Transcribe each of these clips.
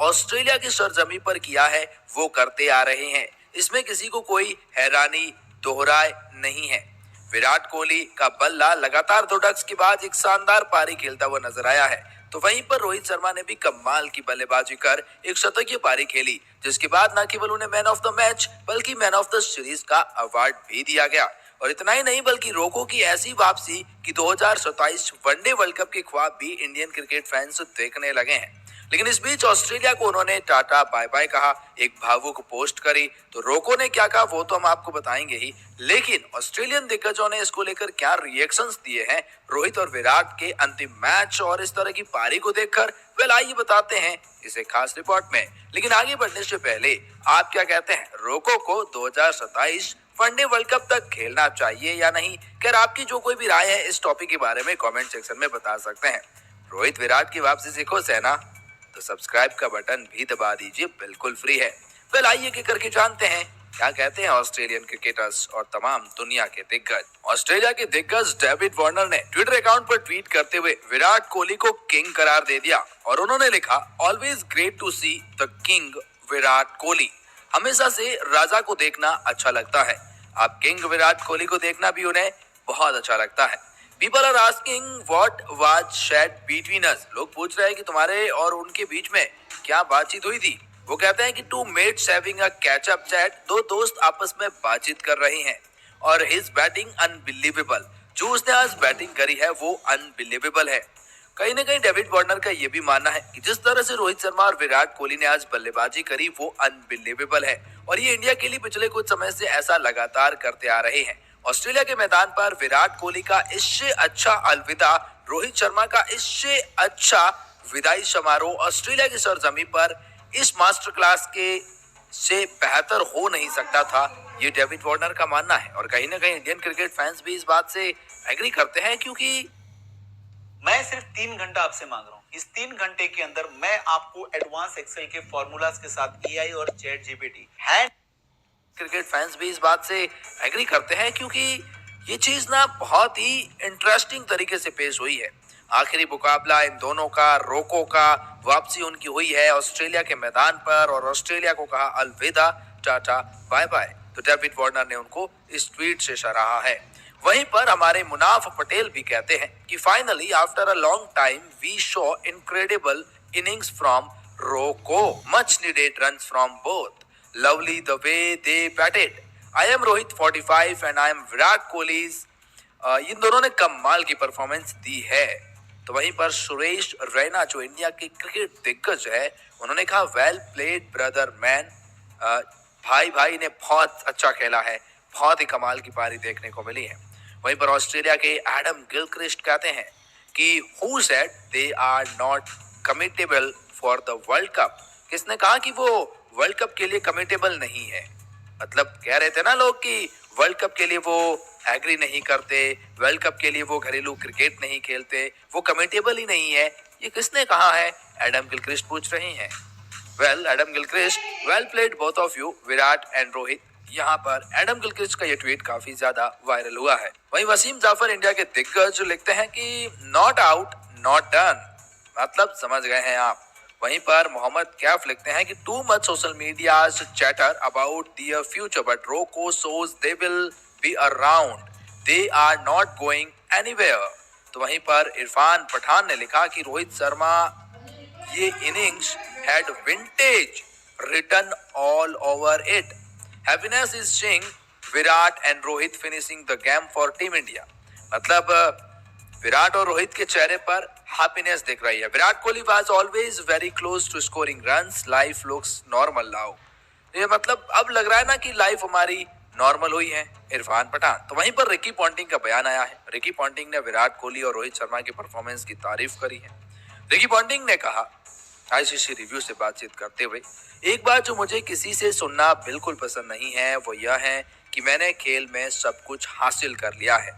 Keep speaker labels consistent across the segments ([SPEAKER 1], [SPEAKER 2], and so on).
[SPEAKER 1] Australia की सरजमी पर किया है वो करते आ रहे हैं। इसमें किसी को कोई हैरानी दोहराए नहीं है। विराट कोहली का बल्ला लगातार 2 डक्स के बाद एक शानदार पारी खेलता हुआ नजर आया है। तो वहीं पर रोहित शर्मा ने भी कमाल की बल्लेबाजी कर एक शतकीय पारी खेली, जिसके बाद न केवल उन्हें मैन ऑफ द मैच बल्कि मैन ऑफ द सीरीज का अवार्ड भी दिया गया। और इतना ही नहीं बल्कि रोको की ऐसी वापसी कि 2027 वनडे वर्ल्ड कप के ख्वाब भी इंडियन क्रिकेट फैंस देखने लगे हैं। लेकिन इस बीच ऑस्ट्रेलिया को उन्होंने टाटा बाय बाय कहा, एक भावुक पोस्ट करी। तो रोको ने क्या कहा वो तो हम आपको बताएंगे ही, लेकिन ऑस्ट्रेलियन दिग्गजों ने इसको लेकर क्या रिएक्शंस दिए हैं रोहित और विराट के अंतिम मैच और इस तरह की पारी को देखकर, वेल आइए बताते हैं इसे खास रिपोर्ट में। लेकिन आगे बढ़ने से पहले आप क्या कहते हैं, रोको को 2027 वनडे वर्ल्ड कप तक खेलना चाहिए या नहीं? खैर आपकी जो कोई भी राय है इस टॉपिक के बारे में कमेंट सेक्शन में बता सकते हैं। रोहित विराट की वापसी से खुश है ना? तो सब्सक्राइब का बटन भी दबा दीजिए, बिल्कुल फ्री है। वेल आइए के करके जानते हैं क्या कहते हैं ऑस्ट्रेलियन क्रिकेटर्स और तमाम दुनिया के दिग्गज। ऑस्ट्रेलिया के दिग्गज डेविड वार्नर ने ट्विटर अकाउंट पर ट्वीट करते हुए विराट कोहली को किंग करार दे दिया और उन्होंने लिखा, always great to see the king Virat Kohli. हमेशा से राजा को देखना अच्छा लगता है। अब किंग विराट कोहली को देखना भी उन्हें बहुत अच्छा लगता है। People are asking what was shed between us. लोग पूछ रहे हैं कि तुम्हारे और उनके बीच में क्या बातचीत हुई थी। वो कहते हैं कि two mates having a catch up chat. 2 दोस्त आपस में बातचीत कर रहे हैं और हिज बैटिंग अनबिलीवेबल। जो उसने आज बैटिंग करी है वो अनबिलीवेबल है। कहीं ना कहीं डेविड वार्नर का ये भी मानना है कि जिस तरह से रोहित शर्मा और विराट कोहली ने आज बल्लेबाजी करी वो अनबिलीवेबल है और ये इंडिया के लिए पिछले कुछ समय से ऐसा लगातार करते आ रहे हैं। ऑस्ट्रेलिया के मैदान पर विराट कोहली का इससे अच्छा अलविदा, रोहित शर्मा का इससे अच्छा विदाई समारोह ऑस्ट्रेलिया की सरजमी पर इस मास्टर क्लास के से बेहतर हो नहीं सकता था, ये डेविड वार्नर का मानना है। और कहीं ना कहीं इंडियन क्रिकेट फैंस भी इस बात से एग्री करते हैं, क्योंकि
[SPEAKER 2] मैं सिर्फ 3 घंटा आपसे मांग रहा हूँ। इस 3 घंटे के अंदर मैं आपको एडवांस एक्सेल के फॉर्मूलाज के साथ एआई और चैट जीपीटी है।
[SPEAKER 1] क्रिकेट फैंस भी इस बात से एग्री करते हैं, क्योंकि ये चीज ना बहुत ही इंटरेस्टिंग तरीके से पेश हुई है। आखिरी मुकाबला इन दोनों का, रोको का, वापसी उनकी हुई है ऑस्ट्रेलिया के मैदान पर और ऑस्ट्रेलिया को कहा अलविदा, टाटा बाय बाय। तो डेविड वार्नर ने उनको इस ट्वीट से सराहा है। वहीं पर हमारे मुनाफ पटेल भी कहते हैं कि finally after a long time we show incredible innings from Roko, much needed runs from both, lovely the way they batted. I am Rohit 45 and I am Virat Kohli. इन दोनों ने कमाल की परफॉर्मेंस दी है। तो वहीं पर सुरेश रैना जो इंडिया के क्रिकेट दिग्गज है, उन्होंने कहा वेल प्लेड ब्रदर मैन। भाई ने बहुत अच्छा खेला है, बहुत ही कमाल की पारी देखने को मिली है। वहीं पर ऑस्ट्रेलिया के एडम गिलक्रिस्ट कहते हैं कि who said they are not committable for the world cup. किसने कहा कि वो वर्ल्ड कप के लिए कमिटेबल नहीं है? मतलब कह रहे थे ना लोग कि वर्ल्ड कप के लिए वो एग्री नहीं करते, वर्ल्ड कप के लिए वो घरेलू क्रिकेट नहीं खेलते, वो कमिटेबल ही नहीं है। ये किसने कहा है? एडम गिलक्रिस्ट पूछ रहे हैं। Well Adam Gilchrist, well played both of you Virat and Rohit. यहाँ पर एडम गिलक्रिस्ट का ये ट्वीट काफी ज्यादा वायरल हुआ है। वहीं वसीम जाफर इंडिया के दिग्गज लिखते हैं कि नॉट आउट नॉट डन, मतलब समझ गए हैं आप। वहीं पर मोहम्मद कैफ लिखते हैं कि too much social media chatter about their future but Roko shows they will be around, they are not going anywhere. तो वहीं पर इरफान पठान ने लिखा कि रोहित शर्मा ये innings had vintage written all over it, happiness is seeing Virat and Rohit finishing the game for team India. मतलब विराट और रोहित के चेहरे पर हैप्पीनेस दिख रही है। Virat Kohli was always very close to scoring runs, life looks normal now. ये मतलब अब लग रहा है ना कि लाइफ हमारी नॉर्मल हुई है। इरफान पठान। तो वहीं पर रिकी पॉन्टिंग का बयान आया है। रिकी पॉन्टिंग ने विराट कोहली और रोहित शर्मा की परफॉर्मेंस की तारीफ करी है। रिकी पॉन्टिंग ने कहा आईसीसी रिव्यू से बातचीत करते हुए, एक बात जो मुझे किसी से सुनना बिल्कुल पसंद नहीं है वो यह है कि मैंने खेल में सब कुछ हासिल कर लिया है,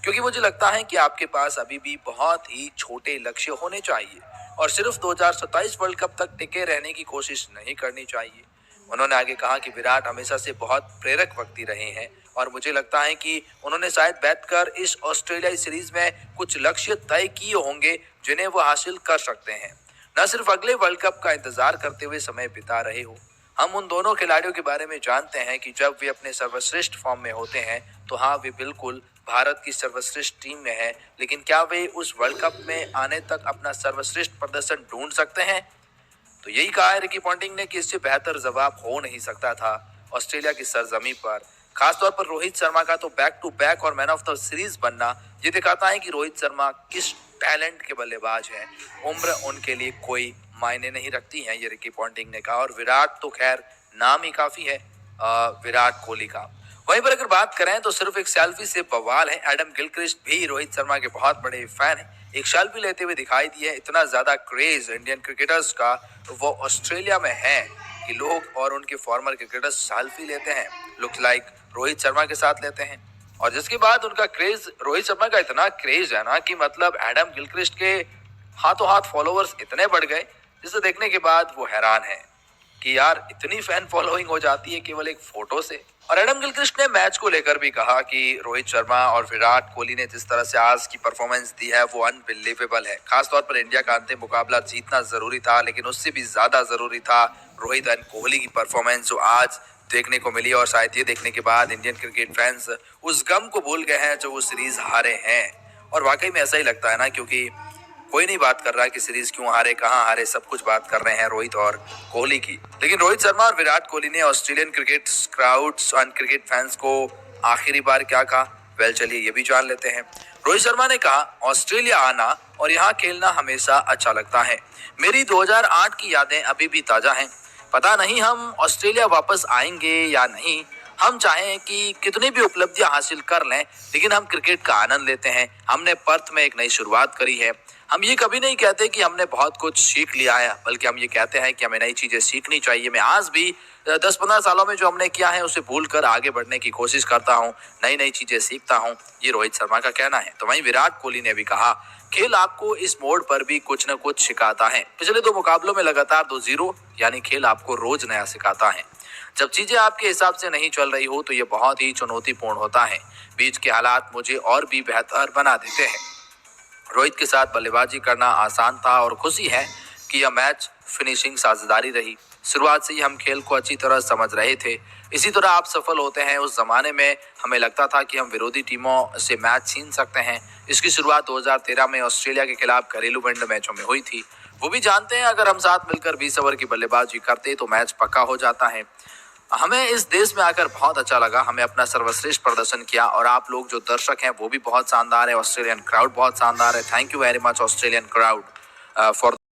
[SPEAKER 1] क्योंकि मुझे लगता है कि आपके पास अभी भी बहुत ही छोटे लक्ष्य होने चाहिए और सिर्फ 2027 वर्ल्ड कप तक टिके रहने की कोशिश नहीं करनी चाहिए। उन्होंने आगे कहा कि विराट हमेशा से बहुत प्रेरक व्यक्ति रहे हैं और मुझे लगता है कि उन्होंने शायद बैठकर इस ऑस्ट्रेलियाई सीरीज में कुछ लक्ष्य तय किए होंगे जिन्हें वो हासिल कर सकते हैं। न सिर्फ अगले वर्ल्ड कप का इंतजार करते हुए समय बिता रहे हो। हम उन दोनों खिलाड़ियों के बारे में जानते हैं कि जब वे अपने सर्वश्रेष्ठ फॉर्म में होते हैं तो हाँ, वे बिल्कुल भारत की सर्वश्रेष्ठ टीम में है, लेकिन क्या वे उस वर्ल्ड कप में आने तक अपना सर्वश्रेष्ठ प्रदर्शन ढूंढ सकते हैं? तो यही कहा है रिकी पॉन्टिंग ने कि इससे बेहतर जवाब हो नहीं सकता था। ऑस्ट्रेलिया की सरजमी पर खासतौर पर रोहित शर्मा का तो बैक टू बैक और मैन ऑफ द सीरीज बनना ये दिखाता है कि रोहित शर्मा किस टैलेंट के बल्लेबाज हैं। उम्र उनके लिए कोई मायने नहीं रखती है, ये रिकी पॉन्टिंग ने कहा। और विराट तो खैर नाम ही काफी है विराट कोहली का। वहीं पर अगर बात करें तो सिर्फ एक सेल्फी से बवाल है। एडम गिलक्रिस्ट भी रोहित शर्मा के बहुत बड़े फैन हैं। एक सेल्फी लेते हुए दिखाई दिए। इतना ज्यादा क्रेज इंडियन क्रिकेटर्स का वो ऑस्ट्रेलिया में है कि लोग और उनके फॉर्मर क्रिकेटर्स सेल्फी लेते हैं, लुक्स लाइक रोहित शर्मा के साथ लेते हैं। और जिसके बाद उनका क्रेज, रोहित शर्मा का इतना क्रेज है ना कि मतलब एडम गिलक्रिस्ट के हाथों हाथ फॉलोअर्स इतने बढ़ गए, जिसे देखने के बाद वो हैरान है कि यार इतनी फैन फॉलोइंग हो जाती है केवल एक फोटो से। और एडम गिलक्रिस्ट ने मैच को लेकर भी कहा कि रोहित शर्मा और विराट कोहली ने जिस तरह से आज की परफॉर्मेंस दी है वो अनबिलीवेबल है। खासतौर पर इंडिया का अंतिम मुकाबला जीतना जरूरी था, लेकिन उससे भी ज्यादा जरूरी था रोहित एंड कोहली की परफॉर्मेंस जो आज देखने को मिली। और शायद ये देखने के बाद इंडियन क्रिकेट फैंस उस गम को भूल गए हैं जो वो सीरीज हारे हैं। और वाकई में ऐसा ही लगता है ना, क्योंकि कोई नहीं बात कर रहा है कि सीरीज क्यों हारे, कहां हारे, सब कुछ बात कर रहे हैं रोहित और कोहली की। लेकिन रोहित शर्मा और विराट कोहली ने ऑस्ट्रेलियन क्रिकेट क्राउड्स और क्रिकेट फैंस को आखिरी बार क्या कहा, वेल चलिए ये भी जान लेते हैं। रोहित शर्मा ने कहा, ऑस्ट्रेलिया आना और यहाँ खेलना हमेशा अच्छा लगता है। मेरी 2008 की यादें अभी भी ताजा हैं। पता नहीं हम ऑस्ट्रेलिया वापस आएंगे या नहीं। हम चाहें कि कितनी भी उपलब्धियां हासिल कर लें, लेकिन हम क्रिकेट का आनंद लेते हैं। हमने पर्थ में एक नई शुरुआत करी है। हम ये कभी नहीं कहते कि हमने बहुत कुछ सीख लिया है, बल्कि हम ये कहते हैं कि हमें नई चीजें सीखनी चाहिए। मैं आज भी 10-15 सालों में जो हमने किया है उसे भूलकर आगे बढ़ने की कोशिश करता हूँ, नई नई चीजें सीखता हूँ। ये रोहित शर्मा का कहना है। तो वहीं विराट कोहली ने भी कहा, खेल आपको इस मोड़ पर भी कुछ न कुछ सिखाता है। पिछले 2 मुकाबलों में लगातार 2-0, यानी खेल आपको रोज नया सिखाता है। जब चीजें आपके हिसाब से नहीं चल रही हो तो ये बहुत ही चुनौतीपूर्ण होता है। बीच के हालात मुझे और भी बेहतर बना देते हैं। रोहित के साथ बल्लेबाजी करना आसान था और खुशी है कि यह मैच फिनिशिंग साझेदारी रही। शुरुआत से ही हम खेल को अच्छी तरह समझ रहे थे। इसी तरह आप सफल होते हैं। उस जमाने में हमें लगता था कि हम विरोधी टीमों से मैच छीन सकते हैं। इसकी शुरुआत 2013 में ऑस्ट्रेलिया के खिलाफ घरेलू वनडे मैचों में हुई थी। वो भी जानते हैं अगर हम साथ मिलकर 20 ओवर की बल्लेबाजी करते तो मैच पक्का हो जाता है। हमें इस देश में आकर बहुत अच्छा लगा। हमें अपना सर्वश्रेष्ठ प्रदर्शन किया और आप लोग जो दर्शक हैं वो भी बहुत शानदार है। ऑस्ट्रेलियन क्राउड बहुत शानदार है। Thank you very much Australian crowd for